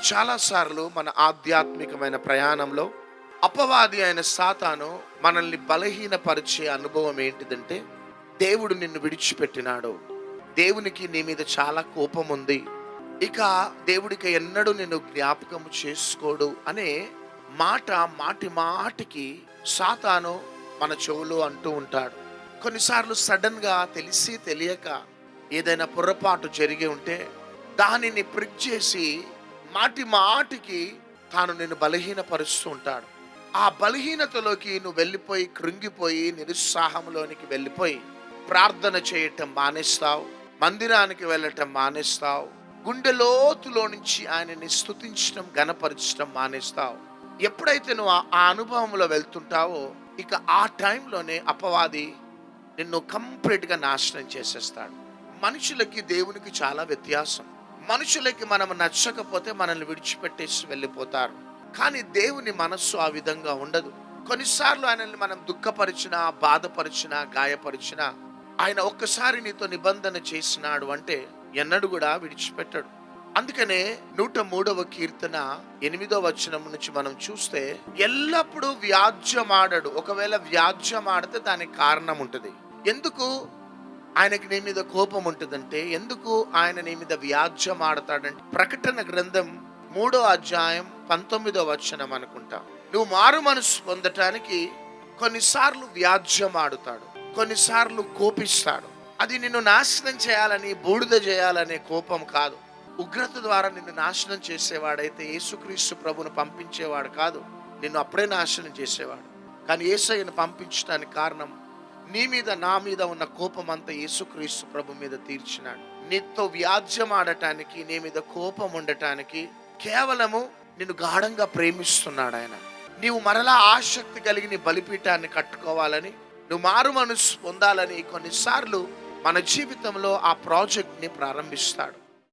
చాలాసార్లు మన ఆధ్యాత్మికమైన ప్రయాణంలో అపవాది అయిన సాతాను మనల్ని బలహీనపరిచే అనుభవం ఏంటిదంటే, దేవుడు నిన్ను విడిచిపెట్టినాడు, దేవునికి నీ మీద చాలా కోపం ఉంది, ఇక దేవుడికి ఎన్నడూ నిన్ను జ్ఞాపకం చేసుకోడు అనే మాట మాటి మాటికి సాతాను మన చెవులో అంటూ ఉంటాడు. కొన్నిసార్లు సడన్గా తెలిసి తెలియక ఏదైనా పొరపాటు జరిగి ఉంటే దానిని ప్రిక్ చేసి మాటి మాటికి తాను నిన్ను బలహీనపరుస్తూ ఉంటాడు. ఆ బలహీనతలోకి నువ్వు వెళ్ళిపోయి కృంగిపోయి నిరుత్సాహంలోనికి వెళ్ళిపోయి ప్రార్థన చేయటం మానేస్తావు, మందిరానికి వెళ్ళటం మానేస్తావు, గుండె లోతులో నుంచి ఆయనని స్తుతించడం గణపరచడం మానేస్తావు. ఎప్పుడైతే నువ్వు ఆ అనుభవంలో వెళ్తుంటావో ఇక ఆ టైంలోనే అపవాది నిన్ను కంప్లీట్గా నాశనం చేసేస్తాడు. మనుషులకి దేవునికి చాలా వ్యత్యాసం. మనుషులకి మనం నచ్చకపోతే మనల్ని విడిచిపెట్టేసి వెళ్ళిపోతారు, కానీ దేవుని మనస్సు ఆ విధంగా ఉండదు. కొన్నిసార్లు ఆయనని మనం దుఃఖపరిచినా, బాధపరిచినా, గాయపరిచినా ఆయన ఒక్కసారి నీతో నిబంధన చేసినాడు అంటే ఎన్నడూ కూడా విడిచిపెట్టడు. అందుకనే 103వ కీర్తన 8వ వచనం నుంచి మనం చూస్తే, ఎల్లప్పుడూ వ్యాజ్యమాడడు. ఒకవేళ వ్యాజ్యమాడితే దానికి కారణం ఉంటుంది. ఎందుకు ఆయనకి నీ మీద కోపం ఉంటుందంటే, ఎందుకు ఆయన నీ మీద వ్యాజ్యం ఆడతాడంటే, ప్రకటన గ్రంథం 3వ అధ్యాయం 19వ వచనం అనుకుంటా. నువ్వు మారు మనసు పొందటానికి కొన్నిసార్లు వ్యాజ్యం ఆడుతాడు, కొన్నిసార్లు కోపిస్తాడు. అది నిన్ను నాశనం చేయాలని, బూడిద చేయాలనే కోపం కాదు. ఉగ్రత ద్వారా నిన్ను నాశనం చేసేవాడైతే యేసుక్రీస్తు ప్రభును పంపించేవాడు కాదు, నిన్ను అప్పుడే నాశనం చేసేవాడు. కానీ యేసయ్యను పంపించడానికి కారణం, నీ మీద నా మీద ఉన్న కోపం అంతా యేసుక్రీస్తు ప్రభు మీద తీర్చినాడు. నీతో వ్యాజ్యం ఆడటానికి, నీ మీద కోపం ఉండటానికి కేవలము నిన్ను గాఢంగా ప్రేమిస్తున్నాడు ఆయన. నీవు మరలా ఆసక్తి కలిగి నీ బలిపీఠాన్ని కట్టుకోవాలని, నువ్వు మారు మనసు పొందాలని కొన్నిసార్లు మన జీవితంలో ఆ ప్రాజెక్ట్ని ప్రారంభిస్తాడు.